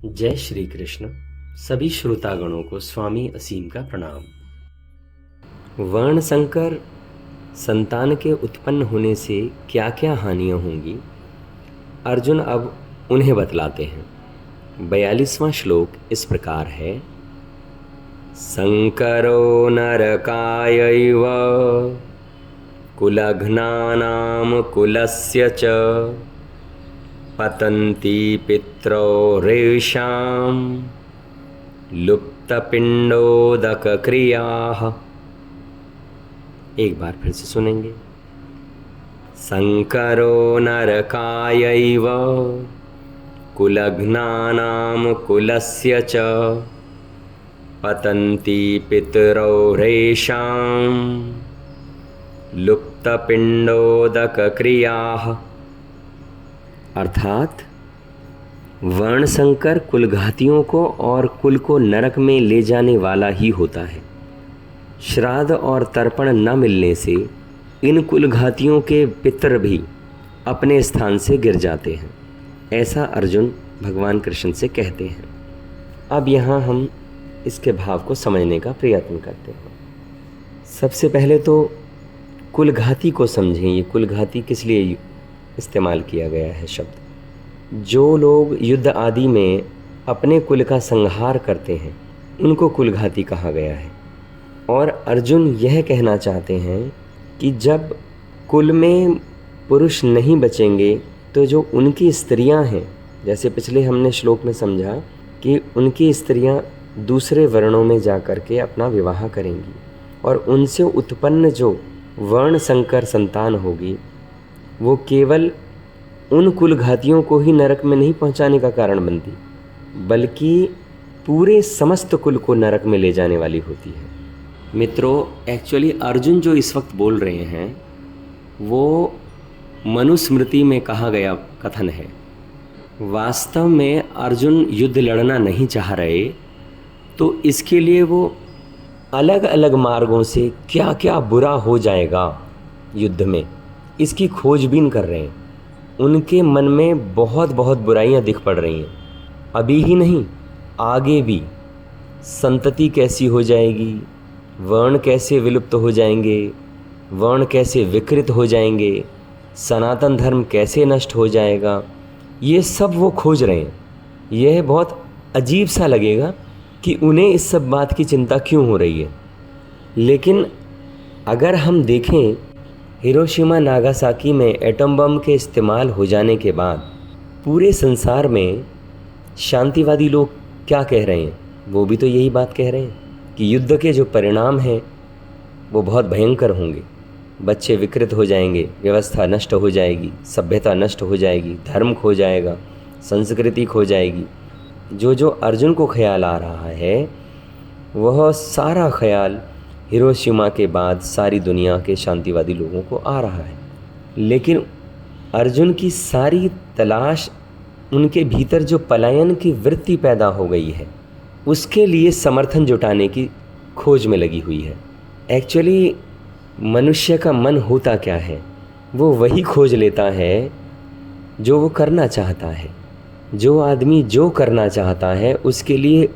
जय श्री कृष्ण। सभी श्रोतागणों को स्वामी असीम का प्रणाम। वर्ण संकर संतान के उत्पन्न होने से क्या क्या हानियां होंगी, अर्जुन अब उन्हें बतलाते हैं। 42वां श्लोक इस प्रकार है। संकरो नरकायैव कुलघ्नानां कुलस्य च पतन्ति पितरो रेषां लुप्तपिंडोदकक्रियाः। एक बार फिर से सुनेंगे। संकरो नरकायैव कुलघ्नानां कुलस्य च पतन्ति पितरो रेषां लुप्तपिंडोदकक्रियाः। अर्थात वर्ण संकर कुलघातियों को और कुल को नरक में ले जाने वाला ही होता है। श्राद्ध और तर्पण न मिलने से इन कुलघातियों के पितर भी अपने स्थान से गिर जाते हैं, ऐसा अर्जुन भगवान कृष्ण से कहते हैं। अब यहाँ हम इसके भाव को समझने का प्रयत्न करते हैं। सबसे पहले तो कुलघाती को समझें। ये कुलघाती किस लिए इस्तेमाल किया गया है शब्द। जो लोग युद्ध आदि में अपने कुल का संहार करते हैं उनको कुलघाती कहा गया है। और अर्जुन यह कहना चाहते हैं कि जब कुल में पुरुष नहीं बचेंगे तो जो उनकी स्त्रियां हैं, जैसे पिछले हमने श्लोक में समझा कि उनकी स्त्रियां दूसरे वर्णों में जा कर के अपना विवाह करेंगी और उनसे उत्पन्न जो वर्ण संकर संतान होगी वो केवल उन कुलघातियों को ही नरक में नहीं पहुंचाने का कारण बनती, बल्कि पूरे समस्त कुल को नरक में ले जाने वाली होती है। मित्रों, एक्चुअली अर्जुन जो इस वक्त बोल रहे हैं वो मनुस्मृति में कहा गया कथन है। वास्तव में अर्जुन युद्ध लड़ना नहीं चाह रहे, तो इसके लिए वो अलग अलग मार्गों से क्या क्या बुरा हो जाएगा युद्ध में, इसकी खोजबीन कर रहे हैं। उनके मन में बहुत बहुत बुराइयां दिख पड़ रही हैं। अभी ही नहीं, आगे भी संतति कैसी हो जाएगी, वर्ण कैसे विलुप्त हो जाएंगे, वर्ण कैसे विकृत हो जाएंगे, सनातन धर्म कैसे नष्ट हो जाएगा, ये सब वो खोज रहे हैं। यह बहुत अजीब सा लगेगा कि उन्हें इस सब बात की चिंता क्यों हो रही है। लेकिन अगर हम देखें, हिरोशिमा नागासाकी में एटम बम के इस्तेमाल हो जाने के बाद पूरे संसार में शांतिवादी लोग क्या कह रहे हैं, वो भी तो यही बात कह रहे हैं कि युद्ध के जो परिणाम हैं वो बहुत भयंकर होंगे। बच्चे विकृत हो जाएंगे, व्यवस्था नष्ट हो जाएगी, सभ्यता नष्ट हो जाएगी, धर्म खो जाएगा, संस्कृति खो जाएगी। जो अर्जुन को ख्याल आ रहा है वह सारा ख्याल हिरोशिमा के बाद सारी दुनिया के शांतिवादी लोगों को आ रहा है। लेकिन अर्जुन की सारी तलाश उनके भीतर जो पलायन की वृत्ति पैदा हो गई है उसके लिए समर्थन जुटाने की खोज में लगी हुई है। एक्चुअली मनुष्य का मन होता क्या है, वो वही खोज लेता है जो वो करना चाहता है। जो आदमी जो करना चाहता है उसके लिए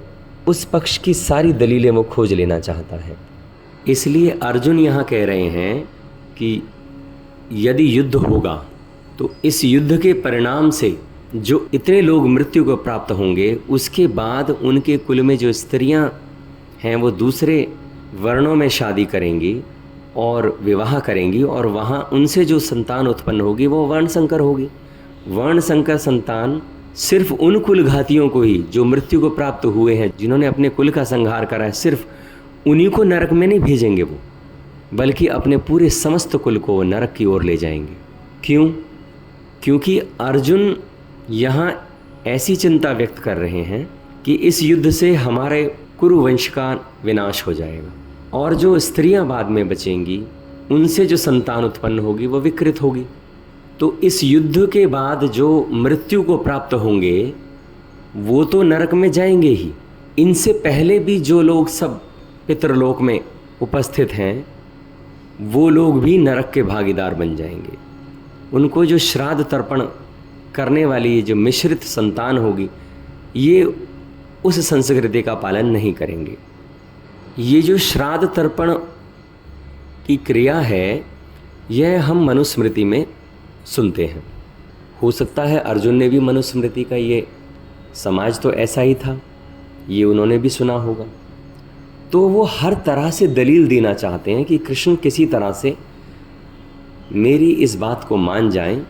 उस पक्ष की सारी दलीलें वो खोज लेना चाहता है। इसलिए अर्जुन यहाँ कह रहे हैं कि यदि युद्ध होगा तो इस युद्ध के परिणाम से जो इतने लोग मृत्यु को प्राप्त होंगे, उसके बाद उनके कुल में जो स्त्रियां हैं वो दूसरे वर्णों में शादी करेंगी और विवाह करेंगी और वहाँ उनसे जो संतान उत्पन्न होगी वो वर्ण संकर होगी। वर्ण संकर संतान सिर्फ उन कुलघातियों को ही जो मृत्यु को प्राप्त हुए हैं, जिन्होंने अपने कुल का संहार करा है, सिर्फ उन्हीं को नरक में नहीं भेजेंगे वो, बल्कि अपने पूरे समस्त कुल को नरक की ओर ले जाएंगे। क्यों? क्योंकि अर्जुन यहाँ ऐसी चिंता व्यक्त कर रहे हैं कि इस युद्ध से हमारे कुरुवंश का विनाश हो जाएगा और जो स्त्रियां बाद में बचेंगी उनसे जो संतान उत्पन्न होगी वो विकृत होगी। तो इस युद्ध के बाद जो मृत्यु को प्राप्त होंगे वो तो नरक में जाएंगे ही। इनसे पहले भी जो लोग सब पितृलोक में उपस्थित हैं वो लोग भी नरक के भागीदार बन जाएंगे। उनको जो श्राद्ध तर्पण करने वाली जो मिश्रित संतान होगी ये उस संस्कृति का पालन नहीं करेंगे। ये जो श्राद्ध तर्पण की क्रिया है, यह हम मनुस्मृति में सुनते हैं। हो सकता है अर्जुन ने भी मनुस्मृति का, ये समाज तो ऐसा ही था, ये उन्होंने भी सुना होगा। तो वो हर तरह से दलील देना चाहते हैं कि कृष्ण किसी तरह से मेरी इस बात को मान जाएं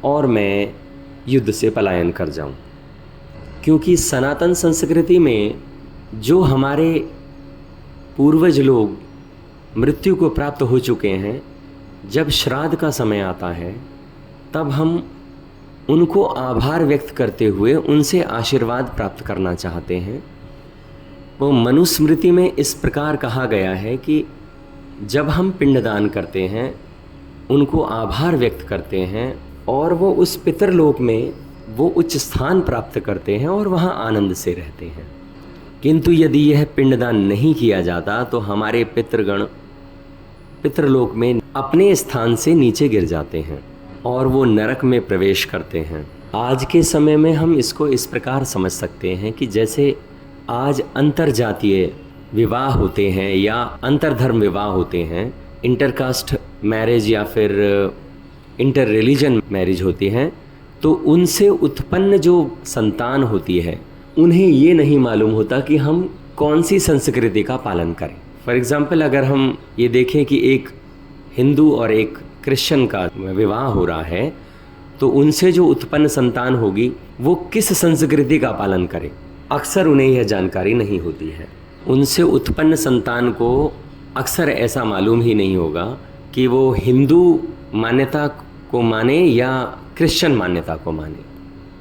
और मैं युद्ध से पलायन कर जाऊं। क्योंकि सनातन संस्कृति में जो हमारे पूर्वज लोग मृत्यु को प्राप्त हो चुके हैं, जब श्राद्ध का समय आता है तब हम उनको आभार व्यक्त करते हुए उनसे आशीर्वाद प्राप्त करना चाहते हैं। वो मनुस्मृति में इस प्रकार कहा गया है कि जब हम पिंडदान करते हैं, उनको आभार व्यक्त करते हैं और वो उस पितरलोक में वो उच्च स्थान प्राप्त करते हैं और वहाँ आनंद से रहते हैं। किंतु यदि यह पिंडदान नहीं किया जाता तो हमारे पितृगण पितरलोक में अपने स्थान से नीचे गिर जाते हैं और वो नरक में प्रवेश करते हैं। आज के समय में हम इसको इस प्रकार समझ सकते हैं कि जैसे आज अंतरजातीय विवाह होते हैं या अंतरधर्म विवाह होते हैं, इंटरकास्ट मैरिज या फिर इंटर रिलीजन मैरिज होती हैं, तो उनसे उत्पन्न जो संतान होती है उन्हें ये नहीं मालूम होता कि हम कौन सी संस्कृति का पालन करें। फॉर एग्ज़ाम्पल, अगर हम ये देखें कि एक हिंदू और एक क्रिश्चियन का विवाह हो रहा है, तो उनसे जो उत्पन्न संतान होगी वो किस संस्कृति का पालन करें, अक्सर उन्हें यह जानकारी नहीं होती है। उनसे उत्पन्न संतान को अक्सर ऐसा मालूम ही नहीं होगा कि वो हिंदू मान्यता को माने या क्रिश्चियन मान्यता को माने।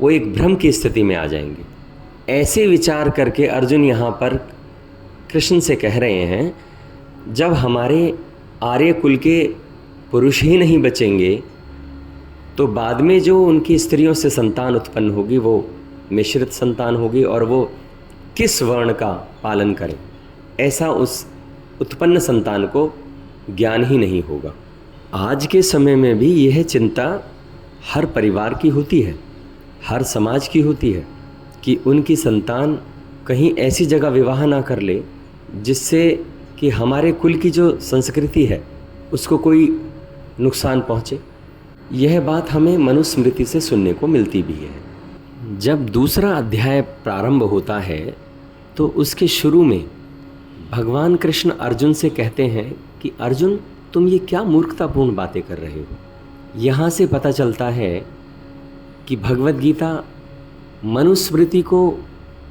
वो एक भ्रम की स्थिति में आ जाएंगे। ऐसे विचार करके अर्जुन यहाँ पर कृष्ण से कह रहे हैं, जब हमारे आर्य कुल के पुरुष ही नहीं बचेंगे तो बाद में जो उनकी स्त्रियों से संतान उत्पन्न होगी वो मिश्रित संतान होगी और वो किस वर्ण का पालन करें, ऐसा उस उत्पन्न संतान को ज्ञान ही नहीं होगा। आज के समय में भी यह चिंता हर परिवार की होती है, हर समाज की होती है कि उनकी संतान कहीं ऐसी जगह विवाह ना कर ले जिससे कि हमारे कुल की जो संस्कृति है उसको कोई नुकसान पहुँचे। यह बात हमें मनुस्मृति से सुनने को मिलती भी है। जब दूसरा अध्याय प्रारंभ होता है तो उसके शुरू में भगवान कृष्ण अर्जुन से कहते हैं कि अर्जुन, तुम ये क्या मूर्खतापूर्ण बातें कर रहे हो। यहाँ से पता चलता है कि भगवत गीता मनुस्मृति को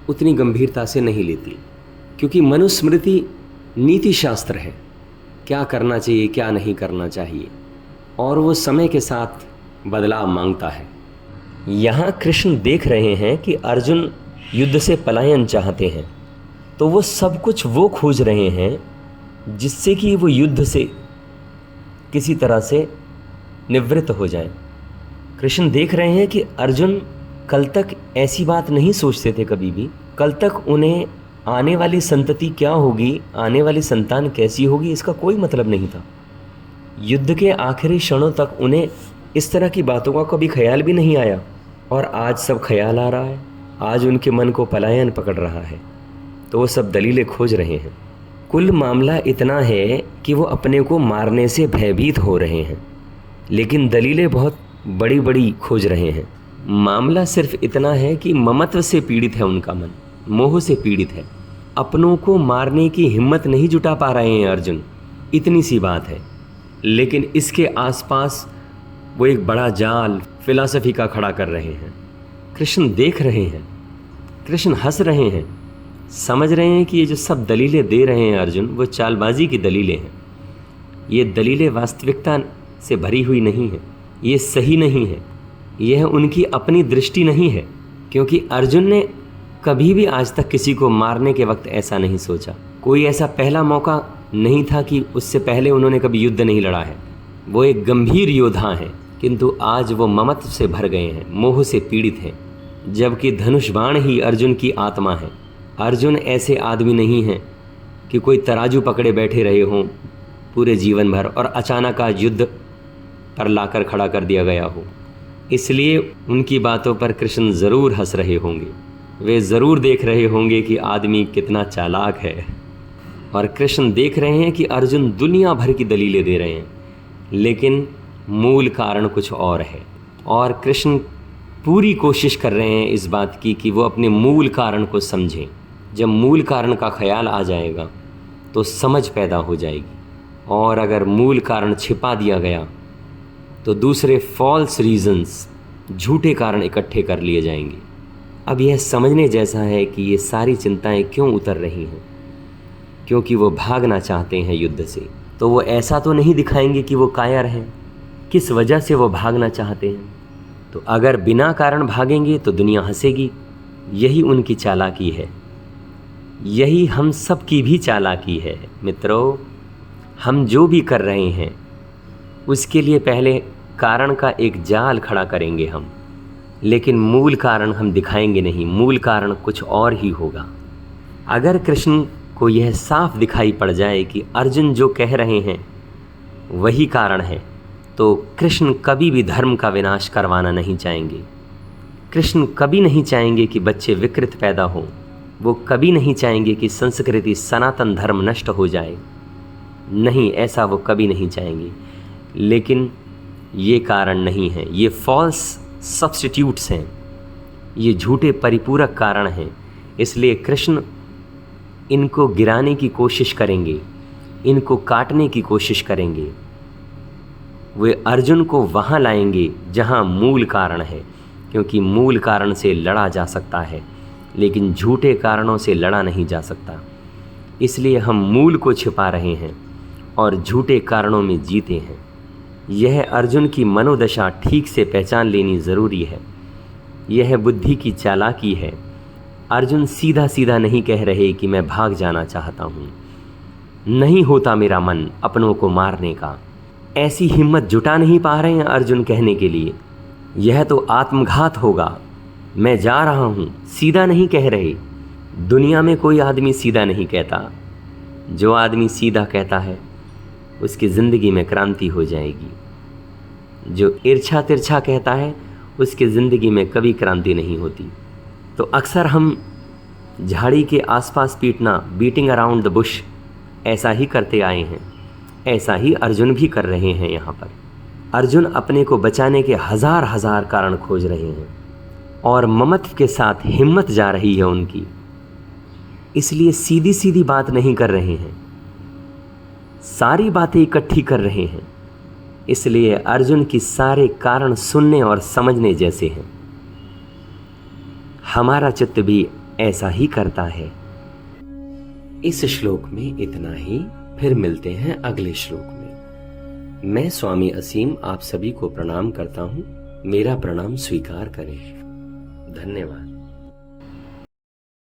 उतनी गंभीरता से नहीं लेती, क्योंकि मनुस्मृति नीति शास्त्र है, क्या करना चाहिए क्या नहीं करना चाहिए, और वो समय के साथ बदलाव मांगता है। यहाँ कृष्ण देख रहे हैं कि अर्जुन युद्ध से पलायन चाहते हैं, तो वो सब कुछ वो खोज रहे हैं जिससे कि वो युद्ध से किसी तरह से निवृत्त हो जाएं। कृष्ण देख रहे हैं कि अर्जुन कल तक ऐसी बात नहीं सोचते थे कभी भी। कल तक उन्हें आने वाली संतति क्या होगी, आने वाली संतान कैसी होगी, इसका कोई मतलब नहीं था। युद्ध के आखिरी क्षणों तक उन्हें इस तरह की बातों का कभी ख्याल भी नहीं आया, और आज सब ख्याल आ रहा है। आज उनके मन को पलायन पकड़ रहा है, तो वो सब दलीलें खोज रहे हैं। कुल मामला इतना है कि वो अपने को मारने से भयभीत हो रहे हैं, लेकिन दलीलें बहुत बड़ी बड़ी खोज रहे हैं। मामला सिर्फ इतना है कि ममत्व से पीड़ित है उनका मन, मोह से पीड़ित है। अपनों को मारने की हिम्मत नहीं जुटा पा रहे हैं अर्जुन, इतनी सी बात है। लेकिन इसके आसपास वो एक बड़ा जाल फिलॉसफी का खड़ा कर रहे हैं। कृष्ण देख रहे हैं, कृष्ण हंस रहे हैं, समझ रहे हैं कि ये जो सब दलीलें दे रहे हैं अर्जुन, वो चालबाजी की दलीलें हैं। ये दलीलें वास्तविकता से भरी हुई नहीं है, ये सही नहीं है, यह उनकी अपनी दृष्टि नहीं है। क्योंकि अर्जुन ने कभी भी आज तक किसी को मारने के वक्त ऐसा नहीं सोचा। कोई ऐसा पहला मौका नहीं था कि उससे पहले उन्होंने कभी युद्ध नहीं लड़ा है। वो एक गंभीर योद्धा हैं, किंतु आज वो ममत्व से भर गए हैं, मोह से पीड़ित हैं, जबकि धनुष बाण ही अर्जुन की आत्मा है। अर्जुन ऐसे आदमी नहीं हैं कि कोई तराजू पकड़े बैठे रहे हों पूरे जीवन भर और अचानक आज युद्ध पर लाकर खड़ा कर दिया गया हो। इसलिए उनकी बातों पर कृष्ण ज़रूर हंस रहे होंगे। वे ज़रूर देख रहे होंगे कि आदमी कितना चालाक है। और कृष्ण देख रहे हैं कि अर्जुन दुनिया भर की दलीलें दे रहे हैं, लेकिन मूल कारण कुछ और है। और कृष्ण पूरी कोशिश कर रहे हैं इस बात की कि वो अपने मूल कारण को समझें। जब मूल कारण का ख्याल आ जाएगा तो समझ पैदा हो जाएगी, और अगर मूल कारण छिपा दिया गया तो दूसरे फॉल्स रीजंस, झूठे कारण इकट्ठे कर लिए जाएंगे। अब यह समझने जैसा है कि ये सारी चिंताएं क्यों उतर रही हैं, क्योंकि वो भागना चाहते हैं युद्ध से। तो वो ऐसा तो नहीं दिखाएंगे कि वो कायर हैं, किस वजह से वो भागना चाहते हैं। तो अगर बिना कारण भागेंगे तो दुनिया हंसेगी। यही उनकी चालाकी है, यही हम सब की भी चालाकी है। मित्रों, हम जो भी कर रहे हैं उसके लिए पहले कारण का एक जाल खड़ा करेंगे हम, लेकिन मूल कारण हम दिखाएंगे नहीं। मूल कारण कुछ और ही होगा। अगर कृष्ण को यह साफ दिखाई पड़ जाए कि अर्जुन जो कह रहे हैं वही कारण है, तो कृष्ण कभी भी धर्म का विनाश करवाना नहीं चाहेंगे। कृष्ण कभी नहीं चाहेंगे कि बच्चे विकृत पैदा हों। वो कभी नहीं चाहेंगे कि संस्कृति, सनातन धर्म नष्ट हो जाए। नहीं, ऐसा वो कभी नहीं चाहेंगे। लेकिन ये कारण नहीं है, ये फॉल्स सब्स्टिट्यूट्स हैं, ये झूठे परिपूरक कारण हैं। इसलिए कृष्ण इनको गिराने की कोशिश करेंगे, इनको काटने की कोशिश करेंगे। वे अर्जुन को वहाँ लाएंगे जहाँ मूल कारण है, क्योंकि मूल कारण से लड़ा जा सकता है, लेकिन झूठे कारणों से लड़ा नहीं जा सकता। इसलिए हम मूल को छिपा रहे हैं और झूठे कारणों में जीते हैं। यह अर्जुन की मनोदशा ठीक से पहचान लेनी ज़रूरी है। यह बुद्धि की चालाकी है। अर्जुन सीधा सीधा नहीं कह रहे कि मैं भाग जाना चाहता हूँ, नहीं होता मेरा मन अपनों को मारने का। ऐसी हिम्मत जुटा नहीं पा रहे हैं अर्जुन कहने के लिए, यह तो आत्मघात होगा, मैं जा रहा हूँ। सीधा नहीं कह रहे। दुनिया में कोई आदमी सीधा नहीं कहता। जो आदमी सीधा कहता है उसकी ज़िंदगी में क्रांति हो जाएगी। जो इर्छा तिरछा कहता है उसकी ज़िंदगी में कभी क्रांति नहीं होती। तो अक्सर हम झाड़ी के आसपास पीटना, बीटिंग अराउंड द बुश, ऐसा ही करते आए हैं। ऐसा ही अर्जुन भी कर रहे हैं। यहाँ पर अर्जुन अपने को बचाने के हजार हजार कारण खोज रहे हैं, और ममत्व के साथ हिम्मत जा रही है उनकी। इसलिए सीधी सीधी बात नहीं कर रहे हैं, सारी बातें इकट्ठी कर रहे हैं। इसलिए अर्जुन की सारे कारण सुनने और समझने जैसे हैं। हमारा चित्त भी ऐसा ही करता है। इस श्लोक में इतना ही, फिर मिलते हैं अगले श्लोक में। मैं स्वामी असीम आप सभी को प्रणाम करता हूं। मेरा प्रणाम स्वीकार करें। धन्यवाद।